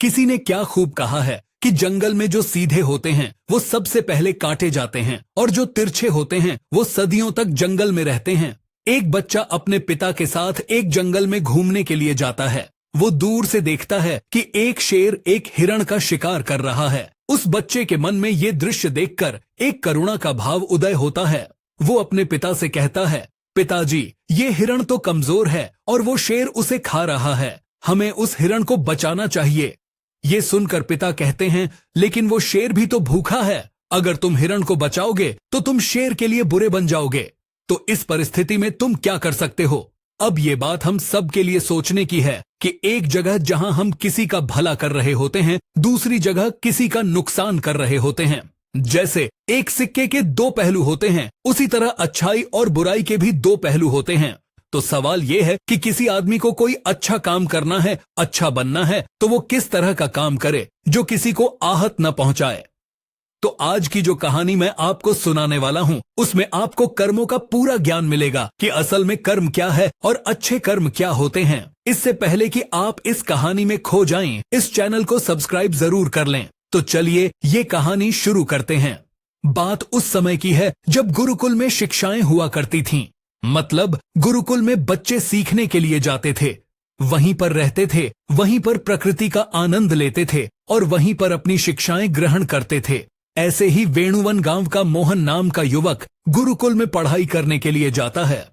किसी ने क्या खूब कहा है कि जंगल में जो सीधे होते हैं वो सबसे पहले काटे जाते हैं और जो तिरछे होते हैं वो सदियों तक जंगल में रहते हैं। एक बच्चा अपने पिता के साथ एक जंगल में घूमने के लिए जाता है। वो दूर से देखता है कि एक शेर एक हिरण का शिकार कर रहा है। उस बच्चे के मन में ये दृश्य देखकर एक करुणा का भाव उदय होता है। वो अपने पिता से कहता है, पिताजी, ये हिरण तो कमजोर है और वो शेर उसे खा रहा है। हमें उस हिरण को बचाना चाहिए। ये सुनकर पिता कहते हैं, लेकिन वो शेर भी तो भूखा है। अगर तुम हिरण को बचाओगे तो तुम शेर के लिए बुरे बन जाओगे। तो इस परिस्थिति में तुम क्या कर सकते हो? अब ये बात हम सब के लिए सोचने की है कि एक जगह जहां हम किसी का भला कर रहे होते हैं, दूसरी जगह किसी का नुकसान कर रहे होते हैं। जैसे एक सिक्के के दो पहलू होते हैं, उसी तरह अच्छाई और बुराई के भी दो पहलू होते हैं। तो सवाल यह है कि किसी आदमी को कोई अच्छा काम करना है, अच्छा बनना है, तो वो किस तरह का काम करे जो किसी को आहत न पहुंचाए। तो आज की जो कहानी मैं आपको सुनाने वाला हूं, उसमें आपको कर्मों का पूरा ज्ञान मिलेगा कि असल में कर्म क्या है और अच्छे कर्म क्या होते हैं। इससे पहले कि आप इस कहानी में खो जाएं, इस चैनल को सब्सक्राइब जरूर कर लें। तो चलिए ये कहानी शुरू करते हैं। बात उस समय की है जब गुरुकुल में शिक्षाएं हुआ करती थीं। मतलब गुरुकुल में बच्चे सीखने के लिए जाते थे, वहीं पर रहते थे, वहीं पर प्रकृति का आनंद लेते थे और वहीं पर अपनी शिक्षाएं ग्रहण करते थे। ऐसे ही वेणुवन गांव का मोहन नाम का युवक गुरुकुल में पढ़ाई करने के लिए जाता है।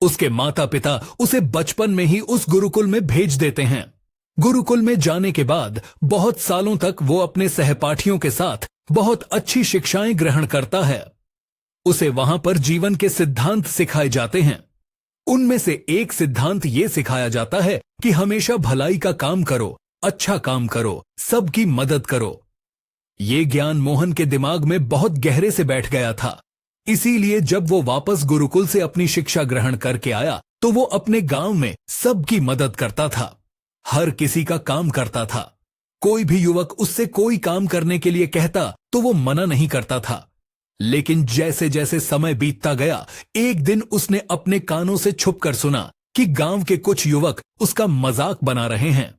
उसके माता पिता उसे बचपन में ही उस गुरुकुल में भेज देते हैं। गुरुकुल में जाने के बाद बहुत सालों तक वो अपने सहपाठियों के साथ बहुत अच्छी शिक्षाएं ग्रहण करता है। उसे वहां पर जीवन के सिद्धांत सिखाए जाते हैं। उनमें से एक सिद्धांत ये सिखाया जाता है कि हमेशा भलाई का काम करो, अच्छा काम करो, सबकी मदद करो। ये ज्ञान मोहन के दिमाग में बहुत गहरे से बैठ गया था। इसीलिए जब वो वापस गुरुकुल से अपनी शिक्षा ग्रहण करके आया तो वो अपने गांव में सबकी मदद करता था, हर किसी का काम करता था। कोई भी युवक उससे कोई काम करने के लिए कहता तो वो मना नहीं करता था। लेकिन जैसे जैसे समय बीतता गया, एक दिन उसने अपने कानों से छुपकर सुना कि गांव के कुछ युवक उसका मजाक बना रहे हैं।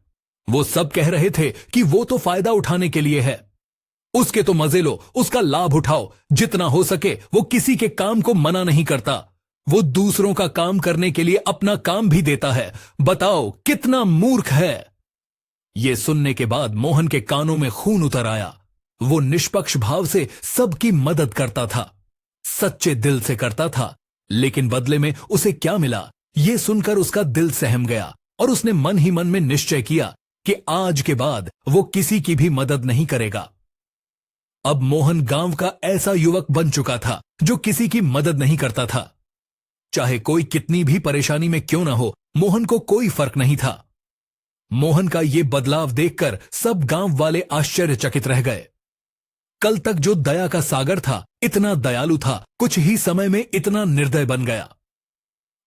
वो सब कह रहे थे कि वो तो फायदा उठाने के लिए है, उसके तो मजे लो, उसका लाभ उठाओ। जितना हो सके वो किसी के काम को मना नहीं करता। वो दूसरों का काम करने के लिए अपना काम भी देता है। बताओ कितना मूर्ख है। ये सुनने के बाद मोहन के कानों में खून उतर आया। वो निष्पक्ष भाव से सबकी मदद करता था, सच्चे दिल से करता था। लेकिन बदले में उसे क्या मिला, ये सुनकर उसका दिल सहम गया और उसने मन ही मन में निश्चय किया कि आज के बाद वो किसी की भी मदद नहीं करेगा। अब मोहन गांव का ऐसा युवक बन चुका था जो किसी की मदद नहीं करता था। चाहे कोई कितनी भी परेशानी में क्यों ना हो, मोहन को कोई फर्क नहीं था। मोहन का ये बदलाव देखकर सब गांव वाले आश्चर्यचकित रह गए। कल तक जो दया का सागर था, इतना दयालु था, कुछ ही समय में इतना निर्दय बन गया।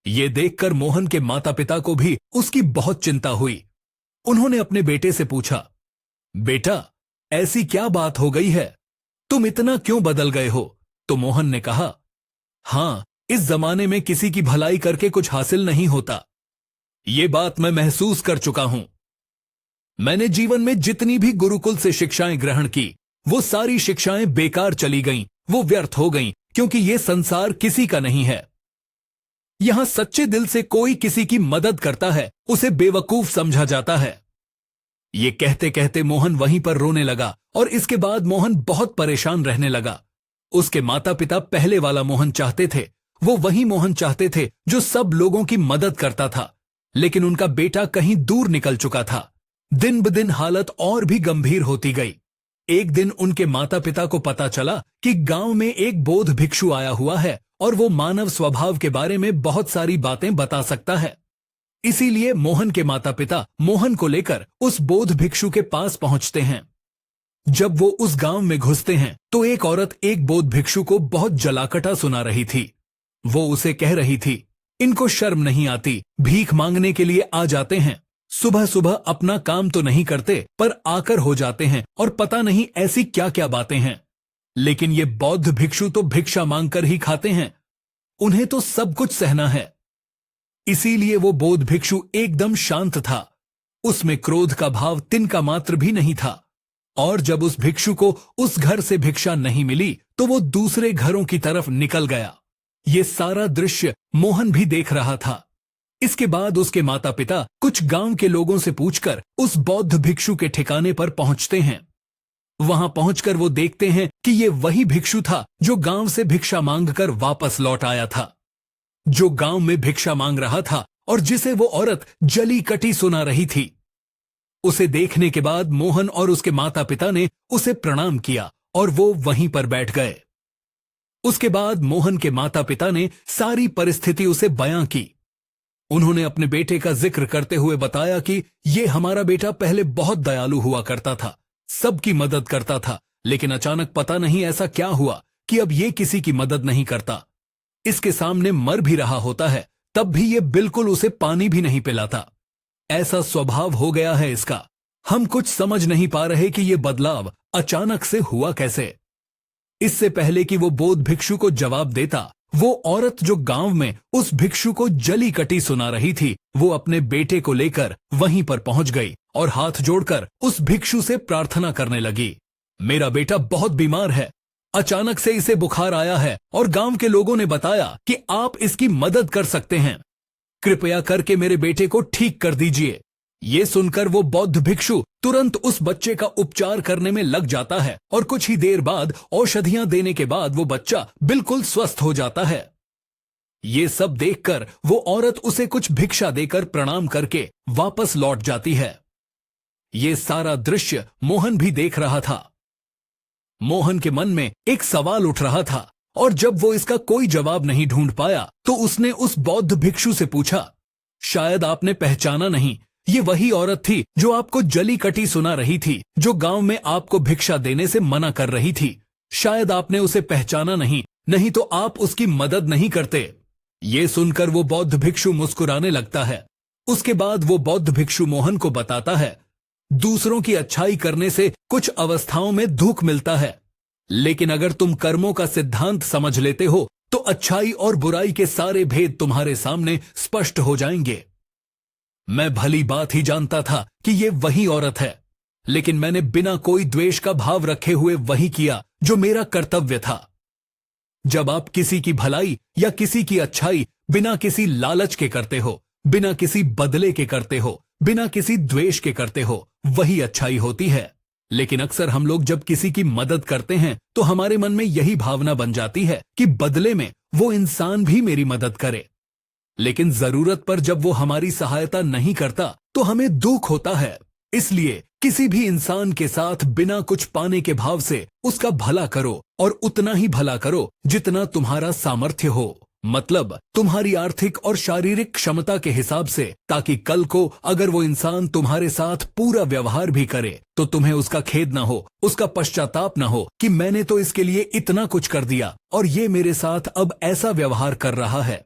ये देखकर मोहन के माता पिता को भी उसकी बहुत चिंता हुई। उन्होंने अपने बेटे से पूछा, बेटा, ऐसी क्या बात हो गई है, तुम इतना क्यों बदल गए हो? तो मोहन ने कहा, हां, इस जमाने में किसी की भलाई करके कुछ हासिल नहीं होता। ये बात मैं महसूस कर चुका हूं। मैंने जीवन में जितनी भी गुरुकुल से शिक्षाएं ग्रहण की, वो सारी शिक्षाएं बेकार चली गईं, वो व्यर्थ हो गईं, क्योंकि ये संसार किसी का नहीं है। यहां सच्चे दिल से कोई किसी की मदद करता है, उसे बेवकूफ समझा जाता है। ये कहते कहते मोहन वहीं पर रोने लगा और इसके बाद मोहन बहुत परेशान रहने लगा। उसके माता पिता पहले वाला मोहन चाहते थे, वो वही मोहन चाहते थे जो सब लोगों की मदद करता था। लेकिन उनका बेटा कहीं दूर निकल चुका था। दिन ब दिन हालत और भी गंभीर होती गई। एक दिन उनके माता पिता को पता चला कि गांव में एक बौद्ध भिक्षु आया हुआ है और वो मानव स्वभाव के बारे में बहुत सारी बातें बता सकता है। इसीलिए मोहन के माता पिता मोहन को लेकर उस बौद्ध भिक्षु के पास पहुंचते हैं। जब वो उस गांव में घुसते हैं तो एक औरत एक बौद्ध भिक्षु को बहुत जलाकटा सुना रही थी। वो उसे कह रही थी, इनको शर्म नहीं आती, भीख मांगने के लिए आ जाते हैं, सुबह सुबह अपना काम तो नहीं करते पर आकर हो जाते हैं और पता नहीं ऐसी क्या क्या बातें हैं। लेकिन ये बौद्ध भिक्षु तो भिक्षा मांगकर ही खाते हैं, उन्हें तो सब कुछ सहना है। इसीलिए वो बौद्ध भिक्षु एकदम शांत था। उसमें क्रोध का भाव तिनका मात्र भी नहीं था। और जब उस भिक्षु को उस घर से भिक्षा नहीं मिली तो वो दूसरे घरों की तरफ निकल गया। ये सारा दृश्य मोहन भी देख रहा था। इसके बाद उसके माता पिता कुछ गांव के लोगों से पूछकर उस बौद्ध भिक्षु के ठिकाने पर पहुंचते हैं। वहां पहुंचकर वो देखते हैं कि ये वही भिक्षु था जो गांव से भिक्षा मांगकर वापस लौट आया था, जो गांव में भिक्षा मांग रहा था और जिसे वो औरत जली कटी सुना रही थी। उसे देखने के बाद मोहन और उसके माता पिता ने उसे प्रणाम किया और वो वहीं पर बैठ गए। उसके बाद मोहन के माता पिता ने सारी परिस्थिति उसे बयां की। उन्होंने अपने बेटे का जिक्र करते हुए बताया कि ये हमारा बेटा पहले बहुत दयालु हुआ करता था, सबकी मदद करता था, लेकिन अचानक पता नहीं ऐसा क्या हुआ कि अब ये किसी की मदद नहीं करता। इसके सामने मर भी रहा होता है तब भी ये बिल्कुल उसे पानी भी नहीं पिलाता। ऐसा स्वभाव हो गया है इसका। हम कुछ समझ नहीं पा रहे कि ये बदलाव अचानक से हुआ कैसे। इससे पहले कि वो बौद्ध भिक्षु को जवाब देता, वो औरत जो गांव में उस भिक्षु को जली कटी सुना रही थी, वो अपने बेटे को लेकर वहीं पर पहुंच गई और हाथ जोड़कर उस भिक्षु से प्रार्थना करने लगी। मेरा बेटा बहुत बीमार है, अचानक से इसे बुखार आया है और गांव के लोगों ने बताया कि आप इसकी मदद कर सकते हैं। कृपया करके मेरे बेटे को ठीक कर दीजिए। ये सुनकर वो बौद्ध भिक्षु तुरंत उस बच्चे का उपचार करने में लग जाता है और कुछ ही देर बाद औषधियां देने के बाद वो बच्चा बिल्कुल स्वस्थ हो जाता है। ये सब देखकर वो औरत उसे कुछ भिक्षा देकर प्रणाम करके वापस लौट जाती है। ये सारा दृश्य मोहन भी देख रहा था। मोहन के मन में एक सवाल उठ रहा था और जब वो इसका कोई जवाब नहीं ढूंढ पाया तो उसने उस बौद्ध भिक्षु से पूछा, शायद आपने पहचाना नहीं, ये वही औरत थी जो आपको जली कटी सुना रही थी, जो गांव में आपको भिक्षा देने से मना कर रही थी। शायद आपने उसे पहचाना नहीं तो आप उसकी मदद नहीं करते। ये सुनकर वो बौद्ध भिक्षु मुस्कुराने लगता है। उसके बाद वो बौद्ध भिक्षु मोहन को बताता है, दूसरों की अच्छाई करने से कुछ अवस्थाओं में दुख मिलता है, लेकिन अगर तुम कर्मों का सिद्धांत समझ लेते हो तो अच्छाई और बुराई के सारे भेद तुम्हारे सामने स्पष्ट हो जाएंगे। मैं भली बात ही जानता था कि ये वही औरत है, लेकिन मैंने बिना कोई द्वेष का भाव रखे हुए वही किया जो मेरा कर्तव्य था। जब आप किसी की भलाई या किसी की अच्छाई बिना किसी लालच के करते हो, बिना किसी बदले के करते हो, बिना किसी द्वेष के करते हो, वही अच्छाई होती है। लेकिन अक्सर हम लोग जब किसी की मदद करते हैं तो हमारे मन में यही भावना बन जाती है कि बदले में वो इंसान भी मेरी मदद करे। लेकिन जरूरत पर जब वो हमारी सहायता नहीं करता तो हमें दुख होता है। इसलिए किसी भी इंसान के साथ बिना कुछ पाने के भाव से उसका भला करो और उतना ही भला करो जितना तुम्हारा सामर्थ्य हो, मतलब तुम्हारी आर्थिक और शारीरिक क्षमता के हिसाब से, ताकि कल को अगर वो इंसान तुम्हारे साथ पूरा व्यवहार भी करे तो तुम्हें उसका खेद ना हो, उसका पश्चाताप ना हो कि मैंने तो इसके लिए इतना कुछ कर दिया और ये मेरे साथ अब ऐसा व्यवहार कर रहा है।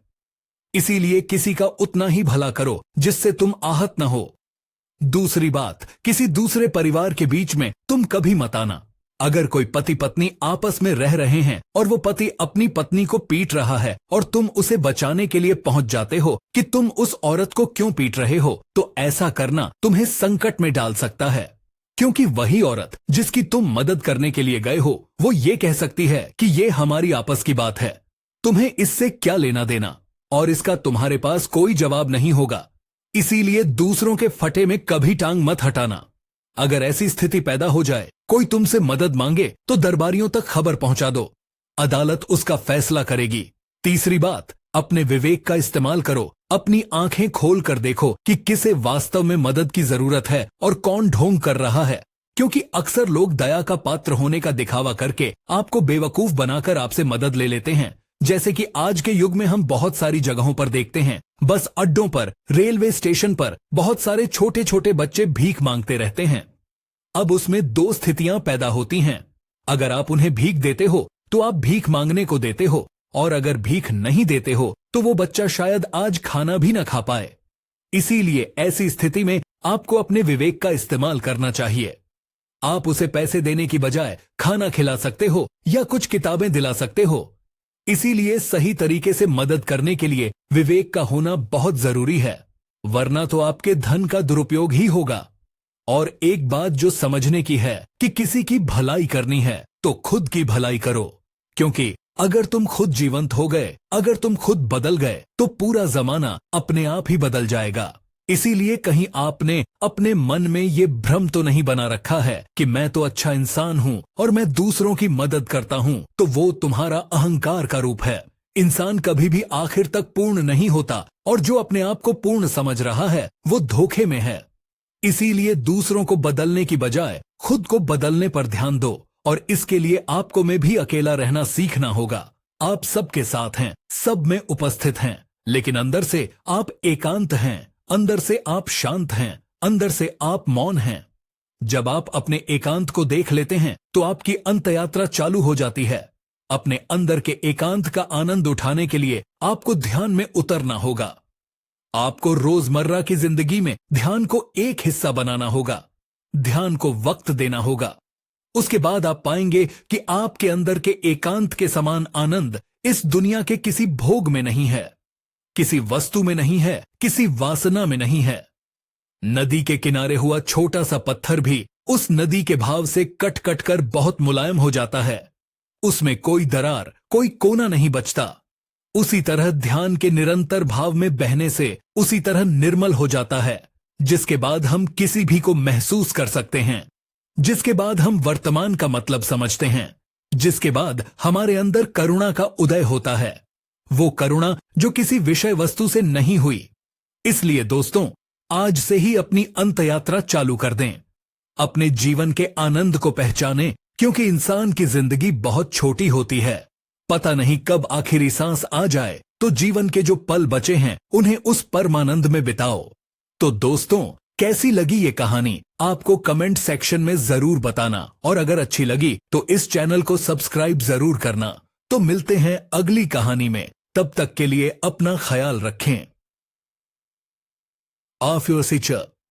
इसीलिए किसी का उतना ही भला करो जिससे तुम आहत न हो। दूसरी बात, किसी दूसरे परिवार के बीच में तुम कभी मत आना। अगर कोई पति पत्नी आपस में रह रहे हैं और वो पति अपनी पत्नी को पीट रहा है और तुम उसे बचाने के लिए पहुंच जाते हो कि तुम उस औरत को क्यों पीट रहे हो, तो ऐसा करना तुम्हें संकट में डाल सकता है, क्योंकि वही औरत जिसकी तुम मदद करने के लिए गए हो वो ये कह सकती है कि ये हमारी आपस की बात है, तुम्हें इससे क्या लेना देना, और इसका तुम्हारे पास कोई जवाब नहीं होगा। इसीलिए दूसरों के फटे में कभी टांग मत हटाना। अगर ऐसी स्थिति पैदा हो जाए, कोई तुमसे मदद मांगे तो दरबारियों तक खबर पहुंचा दो, अदालत उसका फैसला करेगी। तीसरी बात, अपने विवेक का इस्तेमाल करो, अपनी आंखें खोल कर देखो कि किसे वास्तव में मदद की जरूरत है और कौन ढोंग कर रहा है, क्योंकि अक्सर लोग दया का पात्र होने का दिखावा करके आपको बेवकूफ बनाकर आपसे मदद ले लेते हैं, जैसे कि आज के युग में हम बहुत सारी जगहों पर देखते हैं। बस अड्डों पर, रेलवे स्टेशन पर बहुत सारे छोटे छोटे बच्चे भीख मांगते रहते हैं। अब उसमें दो स्थितियां पैदा होती हैं। अगर आप उन्हें भीख देते हो तो आप भीख मांगने को देते हो, और अगर भीख नहीं देते हो तो वो बच्चा शायद आज खाना भी न खा पाए। इसीलिए ऐसी स्थिति में आपको अपने विवेक का इस्तेमाल करना चाहिए। आप उसे पैसे देने की बजाय खाना खिला सकते हो या कुछ किताबें दिला सकते हो। इसीलिए सही तरीके से मदद करने के लिए विवेक का होना बहुत जरूरी है। वरना तो आपके धन का दुरुपयोग ही होगा। और एक बात जो समझने की है कि किसी की भलाई करनी है तो खुद की भलाई करो, क्योंकि अगर तुम खुद जीवंत हो गए, अगर तुम खुद बदल गए तो पूरा जमाना अपने आप ही बदल जाएगा। इसीलिए कहीं आपने अपने मन में ये भ्रम तो नहीं बना रखा है कि मैं तो अच्छा इंसान हूं और मैं दूसरों की मदद करता हूं, तो वो तुम्हारा अहंकार का रूप है। इंसान कभी भी आखिर तक पूर्ण नहीं होता और जो अपने आप को पूर्ण समझ रहा है वो धोखे में है। इसीलिए दूसरों को बदलने की बजाय खुद को बदलने पर ध्यान दो, और इसके लिए आपको में भी अकेला रहना सीखना होगा। आप सबके साथ हैं, सब में उपस्थित हैं, लेकिन अंदर से आप एकांत हैं, अंदर से आप शांत हैं, अंदर से आप मौन हैं। जब आप अपने एकांत को देख लेते हैं तो आपकी अंत यात्रा चालू हो जाती है। अपने अंदर के एकांत का आनंद उठाने के लिए आपको ध्यान में उतरना होगा। आपको रोजमर्रा की जिंदगी में ध्यान को एक हिस्सा बनाना होगा, ध्यान को वक्त देना होगा। उसके बाद आप पाएंगे कि आपके अंदर के एकांत के समान आनंद इस दुनिया के किसी भोग में नहीं है, किसी वस्तु में नहीं है, किसी वासना में नहीं है। नदी के किनारे हुआ छोटा सा पत्थर भी उस नदी के भाव से कट कट कर बहुत मुलायम हो जाता है। उसमें कोई दरार, कोई कोना नहीं बचता। उसी तरह ध्यान के निरंतर भाव में बहने से उसी तरह निर्मल हो जाता है, जिसके बाद हम किसी भी को महसूस कर सकते हैं, जिसके बाद हम वर्तमान का मतलब समझते हैं, जिसके बाद हमारे अंदर करुणा का उदय होता है। वो करुणा जो किसी विषय वस्तु से नहीं हुई। इसलिए दोस्तों, आज से ही अपनी अंत यात्रा चालू कर दें, अपने जीवन के आनंद को पहचानें, क्योंकि इंसान की जिंदगी बहुत छोटी होती है। पता नहीं कब आखिरी सांस आ जाए, तो जीवन के जो पल बचे हैं उन्हें उस परमानंद में बिताओ। तो दोस्तों, कैसी लगी ये कहानी आपको कमेंट सेक्शन में जरूर बताना, और अगर अच्छी लगी तो इस चैनल को सब्सक्राइब जरूर करना। तो मिलते हैं अगली कहानी में, तब तक के लिए अपना ख्याल रखें। Auf your future.